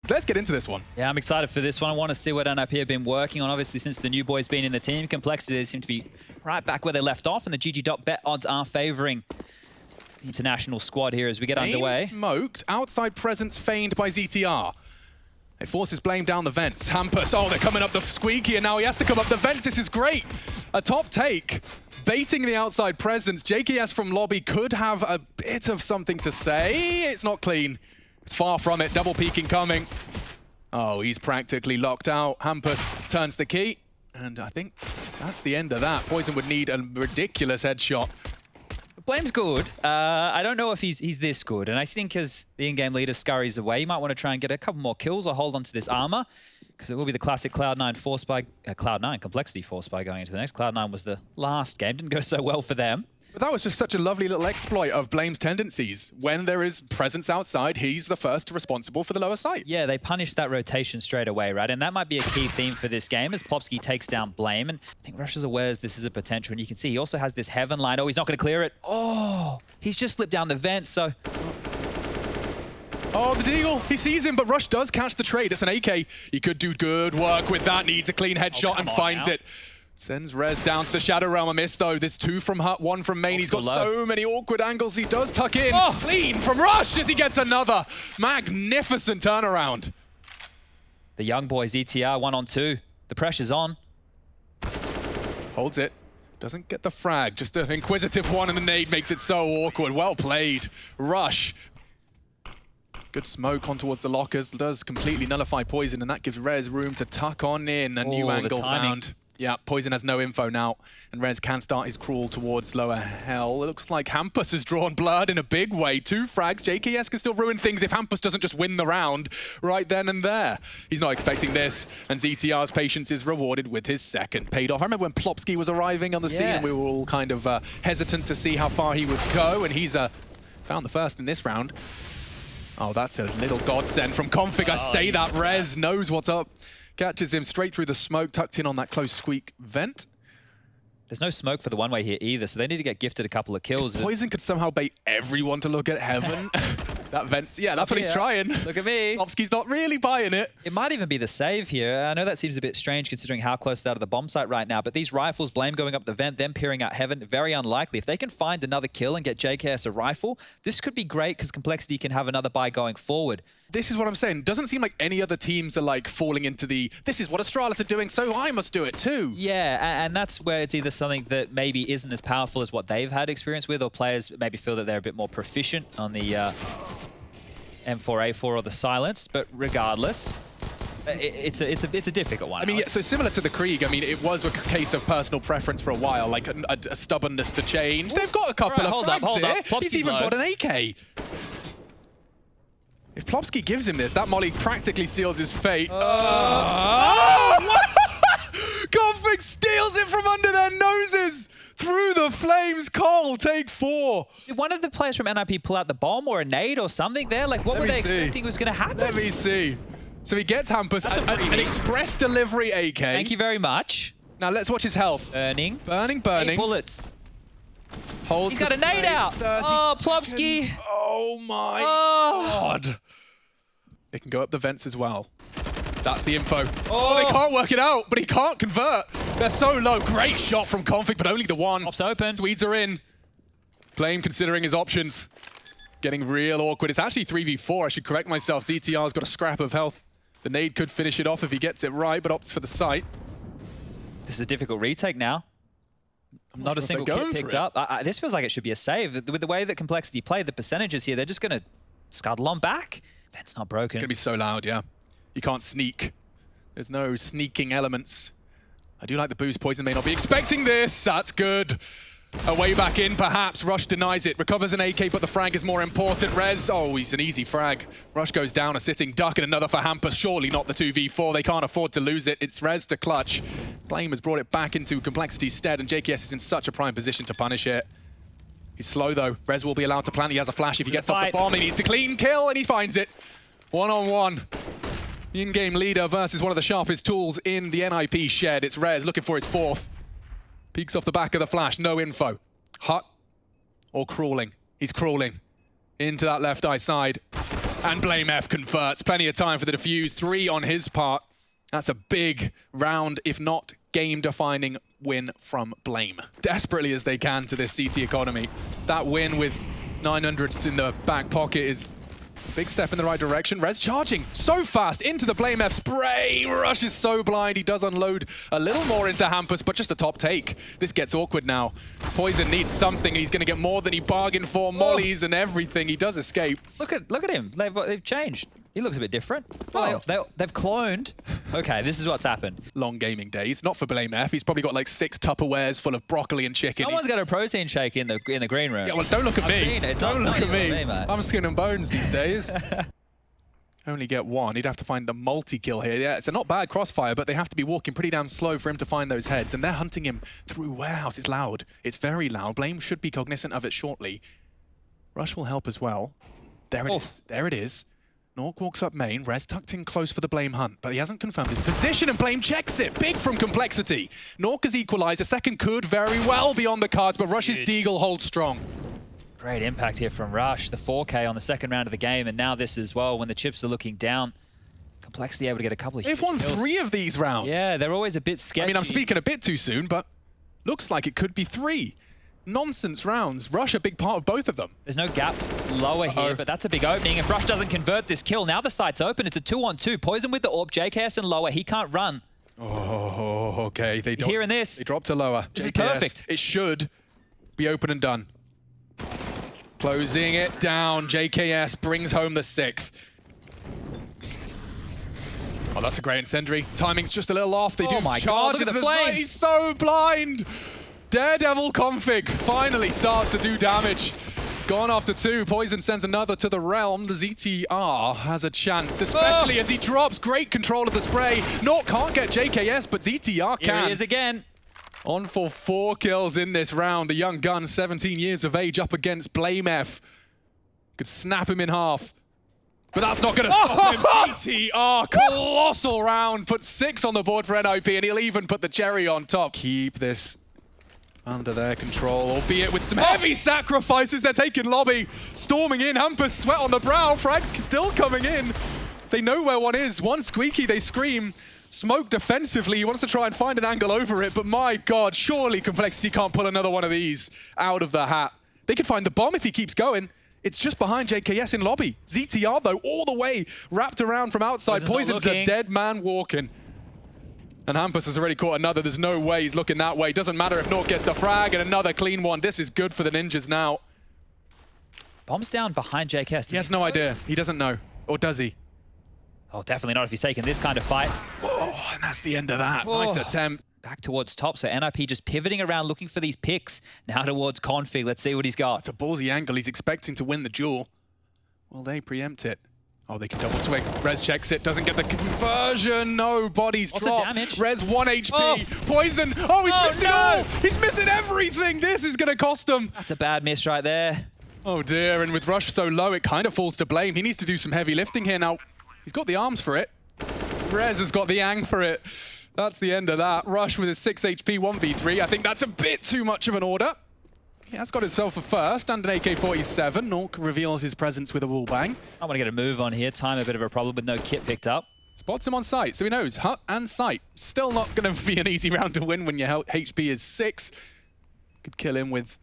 Let's get into this one. Yeah, I'm excited for this one. I want to see what NIP have been working on. Obviously, since the new boy's been in the team, Complexity seem to be right back where they left off, and the GG.bet odds are favouring the international squad here as we get underway. Smoked, outside presence feigned by ZTR. It forces Blame down the vents. Hampus, oh, they're coming up the squeaky, and now he has to come up the vents. This is great. A top take. Baiting the outside presence. JKS from lobby could have a bit of something to say. It's not clean. It's far from it. Double peeking coming. Oh, he's practically locked out. Hampus turns the key. And I think that's the end of that. Poison would need a ridiculous headshot. Blame's good. I don't know if he's this good. And I think as the in-game leader scurries away, you might want to try and get a couple more kills or hold on to this armor. Because it will be the classic Cloud9 force by Cloud9 Complexity force by going into the next. Cloud9 was the last game, didn't go so well for them. But that was just such a lovely little exploit of Blame's tendencies. When there is presence outside, he's the first responsible for the lower site. Yeah, they punished that rotation straight away, right? And that might be a key theme for this game as Plopsky takes down Blame. And I think Rush is aware this is a potential. And you can see he also has this Heaven line. Oh, he's not going to clear it. Oh, he's just slipped down the vent, so... Oh, the Deagle, he sees him, but Rush does catch the trade. It's an AK. He could do good work with that. Needs a clean headshot and finds it. Sends Rez down to the Shadow Realm. A miss, though. There's 2 from Hut, 1 from Main. He's got so many awkward angles. He does tuck in. Oh, clean from Rush as he gets another. Magnificent turnaround. The young boys, ETR, 1-on-2. The pressure's on. Holds it. Doesn't get the frag. Just an inquisitive one, and the nade makes it so awkward. Well played. Rush. Good smoke on towards the lockers. Does completely nullify Poison, and that gives Rez room to tuck on in. A new angle found. Yeah, Poison has no info now, and Rez can start his crawl towards lower hell. It looks like Hampus has drawn blood in a big way. 2 frags. JKS can still ruin things if Hampus doesn't just win the round right then and there. He's not expecting this, and ZTR's patience is rewarded with his second. Paid off. I remember when Plopsky was arriving on the scene, and we were all kind of hesitant to see how far he would go, and he's found the first in this round. Oh, that's a little godsend from Config. I say that. Rez knows what's up. Catches him straight through the smoke, tucked in on that close squeak vent. There's no smoke for the one-way here either, so they need to get gifted a couple of kills. If Poison could somehow bait everyone to look at Heaven. That vent's, yeah, that's what he's trying. Look at me. Plopsky's not really buying it. It might even be the save here. I know that seems a bit strange considering how close they're to the bomb site right now, but these rifles, Blame going up the vent, them peering out Heaven, very unlikely. If they can find another kill and get JKS a rifle, this could be great because Complexity can have another buy going forward. This is what I'm saying. Doesn't seem like any other teams are like falling into the, this is what Astralis are doing, so I must do it too. Yeah, and that's where it's either something that maybe isn't as powerful as what they've had experience with, or players maybe feel that they're a bit more proficient on the M4A4 or the Silence, but regardless, it's a difficult one. I mean, yeah, so similar to the Krieg, I mean, it was a case of personal preference for a while, like a stubbornness to change. They've got a couple of frags here. He's even got an AK. If Plopsky gives him this, that molly practically seals his fate. Config steals it from under their noses! Through the flames, Cole, take 4. Did one of the players from NIP pull out the bomb or a nade or something there? Like, what were they expecting was going to happen? Let me see. So he gets Hampus, an express delivery AK. Thank you very much. Now let's watch his health. Burning. Burning. 8 bullets. Holds. He's got a nade out. Oh, Plopsky. Oh my God. They can go up the vents as well. That's the info. Oh, they can't work it out, but he can't convert. They're so low. Great shot from Config, but only the one. Pops open. Swedes are in. Blame considering his options. Getting real awkward. It's actually 3v4. I should correct myself. ZTR's got a scrap of health. The nade could finish it off if he gets it right, but opts for the site. This is a difficult retake now. Not a single kit picked up. This feels like it should be a save. With the way that Complexity played, the percentages here, they're just going to scuttle on back. Vent's not broken. It's going to be so loud, yeah. You can't sneak. There's no sneaking elements. I do like the boost. Poison may not be expecting this. That's good. A way back in, perhaps. Rush denies it. Recovers an AK, but the frag is more important. Rez, oh, he's an easy frag. Rush goes down, a sitting duck, and another for Hampus. Surely not the 2v4. They can't afford to lose it. It's Rez to clutch. Blame has brought it back into Complexity's stead, and JKS is in such a prime position to punish it. He's slow, though. Rez will be allowed to plant. He has a flash if he gets off the bomb. He needs to clean kill, and he finds it. 1-on-1. The in-game leader versus one of the sharpest tools in the NIP shed. It's Rez looking for his 4th. Peeks off the back of the flash. No info. Hut or crawling. He's crawling into that left eye side. And Blame F converts. Plenty of time for the defuse. 3 on his part. That's a big round, if not game-defining win from Blame. Desperately as they can to this CT economy. That win with 900 in the back pocket is a big step in the right direction. Rez charging so fast into the Blame F spray. Rush is so blind. He does unload a little more into Hampus, but just a top take. This gets awkward now. Poison needs something. He's going to get more than he bargained for. Mollies and everything. He does escape. Look at him. They've changed. He looks a bit different. Well, they've cloned. Okay, this is what's happened. Long gaming days. Not for Blame F. He's probably got like 6 Tupperwares full of broccoli and chicken. Someone's got a protein shake in the green room. Yeah, well, don't look at me. I've seen it. It's don't look at me. Mate. I'm skin and bones these days. Only get 1. He'd have to find the multi-kill here. Yeah, it's a not bad crossfire, but they have to be walking pretty damn slow for him to find those heads. And they're hunting him through warehouse. It's loud. It's very loud. Blame should be cognizant of it shortly. Rush will help as well. There it is. There it is. Nork walks up main. Rez tucked in close for the Blame hunt, but he hasn't confirmed his position, and Blame checks it. Big from Complexity. Nork has equalized. A second could very well be on the cards, but Rush's Deagle holds strong. Great impact here from Rush. The 4K on the second round of the game, and now this as well when the chips are looking down. Complexity able to get a couple of They've won kills. 3 of these rounds. Yeah, they're always a bit sketchy. I mean, I'm speaking a bit too soon, but looks like it could be 3. Nonsense rounds. Rush a big part of both of them. There's no gap lower here, but that's a big opening. If Rush doesn't convert this kill, now the site's open. It's a 2-on-2. Poison with the AWP, JKS and lower. He can't run. Oh, okay. He's hearing this. They dropped to lower. This is JKS, perfect. It should be open and done. Closing it down. JKS brings home the 6th. Oh, that's a great incendiary. Timing's just a little off. They do charge into the flames. He's so blind. Daredevil config finally starts to do damage. Gone after 2. Poison sends another to the realm. The ZTR has a chance, especially as he drops. Great control of the spray. Nork can't get JKS, but ZTR can. Here he is again. On for 4 kills in this round. The young gun, 17 years of age, up against Blame F. Could snap him in half. But that's not going to stop him. ZTR, colossal round. Puts 6 on the board for NIP, and he'll even put the cherry on top. Keep this under their control, albeit with some heavy sacrifices. They're taking lobby, storming in. Hampus, sweat on the brow. Frags still coming in. They know where one is. One squeaky, they scream. Smoke defensively. He wants to try and find an angle over it, but my God, surely Complexity can't pull another one of these out of the hat. They could find the bomb if he keeps going. It's just behind JKS in lobby. ZTR, though, all the way wrapped around from outside. Poison's a dead man walking. And Hampus has already caught another. There's no way he's looking that way. Doesn't matter if Nork gets the frag, and another clean one. This is good for the Ninjas now. Bomb's down behind JKS. He has no idea. He doesn't know. Or does he? Oh, definitely not if he's taking this kind of fight. Oh, and that's the end of that. Nice attempt. Back towards top, so NIP just pivoting around looking for these picks. Now towards Config. Let's see what he's got. It's a ballsy angle. He's expecting to win the duel. Well, they preempt it. Oh, they can double swing. Rez checks it, doesn't get the conversion. No, bodies drop. Damage. Rez 1 HP. Poison. Oh, he's missed it all. He's missing everything. This is going to cost him. That's a bad miss right there. Oh, dear. And with Rush so low, it kind of falls to Blame. He needs to do some heavy lifting here. Now, he's got the arms for it. Rez has got the ang for it. That's the end of that. Rush with his 6 HP, 1v3. I think that's a bit too much of an order. He has got himself a first and an AK-47. Nork reveals his presence with a wall bang. I want to get a move on here. Time a bit of a problem with no kit picked up. Spots him on sight, so he knows hut and sight. Still not going to be an easy round to win when your HP is 6. Could kill him with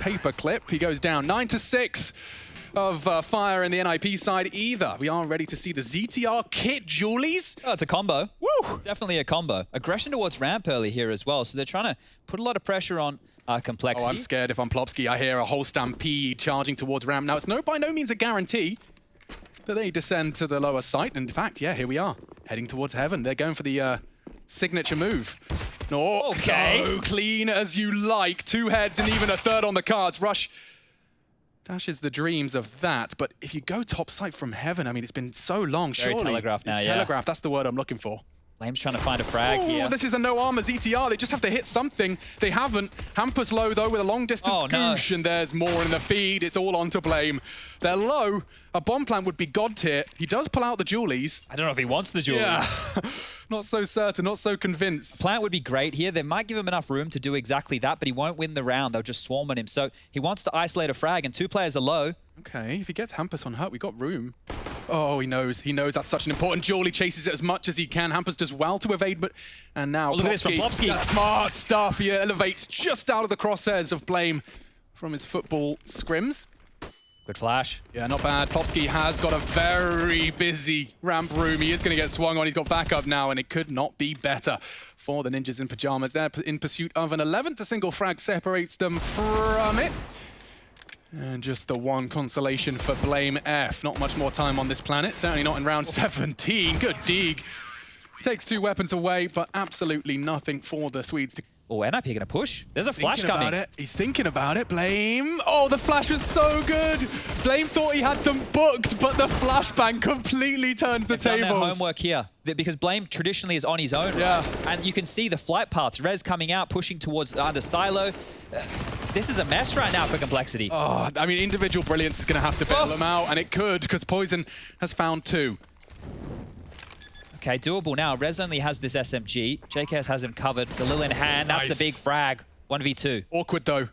paper clip. He goes down 9-6 of fire in the NIP side either. We are ready to see the ZTR kit Julies. Oh, it's a combo. Woo! It's definitely a combo. Aggression towards ramp early here as well, so they're trying to put a lot of pressure on Complexity. Oh, I'm scared if I'm Plopsky. I hear a whole stampede charging towards ramp. Now, it's by no means a guarantee that they descend to the lower site. And in fact, yeah, here we are, heading towards heaven. They're going for the signature move. Okay. Go clean as you like. 2 heads and even a third on the cards. Rush dashes the dreams of that, but if you go top site from heaven, I mean, it's been so long, Very surely. telegraphed now, it's telegraphed, that's the word I'm looking for. Flame's trying to find a frag here. This is a no armor ZTR. They just have to hit something. They haven't. Hampus low, though, with a long distance goosh, and there's more in the feed. It's all on to Blame. They're low. A bomb plant would be god tier. He does pull out the Julies. I don't know if he wants the Julies. Yeah. not so certain, not so convinced. Plant would be great here. They might give him enough room to do exactly that, but he won't win the round. They'll just swarm on him. So he wants to isolate a frag, and 2 players are low. Okay, if he gets Hampus on hurt, we got room. Oh, he knows. He knows that's such an important duel. He chases it as much as he can. Hampus does well to evade, but... And now, look at this from Plopsky. That's smart stuff. He elevates just out of the crosshairs of Blame from his football scrims. Good flash. Yeah, not bad. Plopsky has got a very busy ramp room. He is going to get swung on. He's got backup now, and it could not be better for the Ninjas in Pajamas. They're in pursuit of an 11th. A single frag separates them from it. And just the one consolation for Blame F. Not much more time on this planet. Certainly not in round 17. Good dig. Takes 2 weapons away, but absolutely nothing for the Swedes to... Oh, NIP going to push. There's a flash coming. He's thinking about it. Blame. Oh, the flash was so good. Blame thought he had them booked, but the flashbang completely turns the tables. Done their homework here because Blame traditionally is on his own. Yeah. And you can see the flight paths. Rez coming out, pushing towards under silo. This is a mess right now for Complexity. Oh, I mean, individual brilliance is going to have to bail them out, and it could because Poison has found 2. Okay, doable now. Rez only has this SMG. JKS has him covered. Galil in hand. That's Nice. a big frag. 1v2. Awkward, though.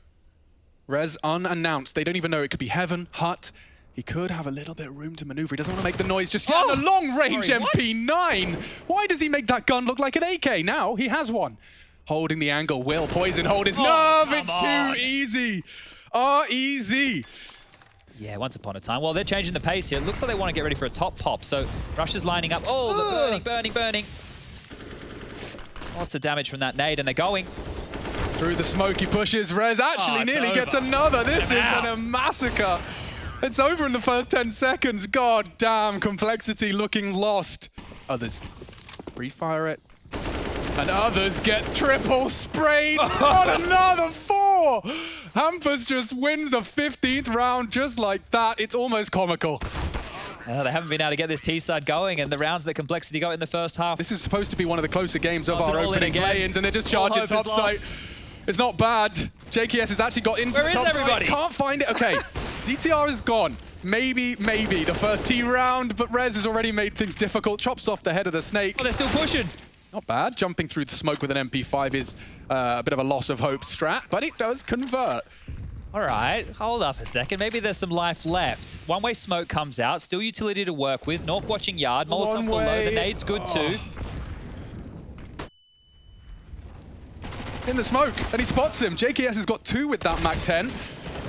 Rez unannounced. They don't even know. It could be Heaven, Hut. He could have a little bit of room to maneuver. He doesn't want to make the noise just yet. The long-range MP9. What? Why does he make that gun look like an AK? Now he has one. Holding the angle. Will Poison hold his nerve? It's too easy. easy. Yeah, once upon a time. Well, they're changing the pace here. It looks like they want to get ready for a top pop. So Rush is lining up. Oh, the burning. Lots of damage from that nade, and they're going. Through the smoke, he pushes. Rez actually nearly gets another. This is a massacre. It's over in the first 10 seconds. God damn, Complexity looking lost. Others refire it. And others get triple sprayed on another 4. Hampus just wins the 15th round just like that. It's almost comical. They haven't been able to get this T-side going, and the rounds that Complexity got in the first half. This is supposed to be one of the closer games of our opening play-ins, and they're just charging topside. It's not bad. JKS has actually got into the top side. Can't find it. Okay, ZTR is gone. Maybe the first T round, but Rez has already made things difficult. Chops off the head of the snake. Oh, they're still pushing. Not bad. Jumping through the smoke with an MP5 is a bit of a loss of hope strat, but it does convert. All right, hold up a second. Maybe there's some life left. One-way smoke comes out. Still utility to work with. Nork watching yard. Molotov below. The nade's good too. In the smoke, and he spots him. JKS has got 2 with that Mac 10.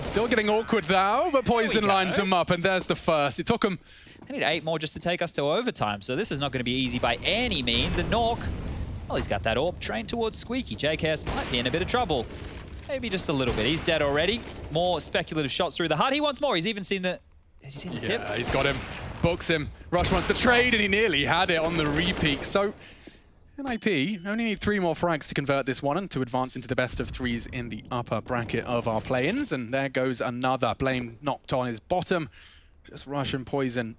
Still getting awkward now, but Poison lines him up, and there's the first. It took him... They need 8 more just to take us to overtime, so this is not going to be easy by any means. And Nork, well, he's got that AWP trained towards Squeaky. JKS might be in a bit of trouble. Maybe just a little bit. He's dead already. More speculative shots through the hut. He wants more. He's even seen the... Has he seen the tip? Yeah, he's got him. Books him. Rush wants the trade, and he nearly had it on the repeat. So, NIP only need 3 more frags to convert this one and to advance into the best of 3s in the upper bracket of our play-ins. And there goes another. Blame knocked on his bottom. Just Rush and Poison.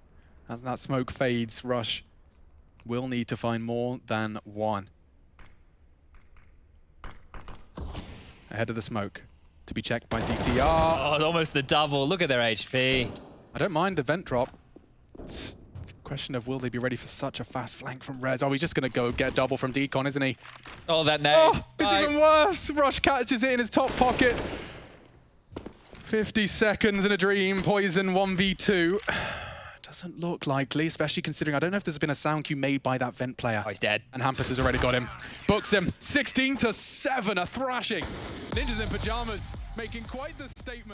As that smoke fades, Rush will need to find more than 1. Ahead of the smoke. To be checked by ZTR. Oh, almost the double. Look at their HP. I don't mind the vent drop. It's a question of will they be ready for such a fast flank from Rez. Oh, he's just going to go get a double from Decon, isn't he? Oh, that nade. Oh, it's even worse. Rush catches it in his top pocket. 50 seconds in a dream. Poison 1v2. Doesn't look likely, especially considering I don't know if there's been a sound cue made by that vent player. Oh, he's dead. And Hampus has already got him. Books him. 16-7, a thrashing. Ninjas in Pajamas making quite the statement.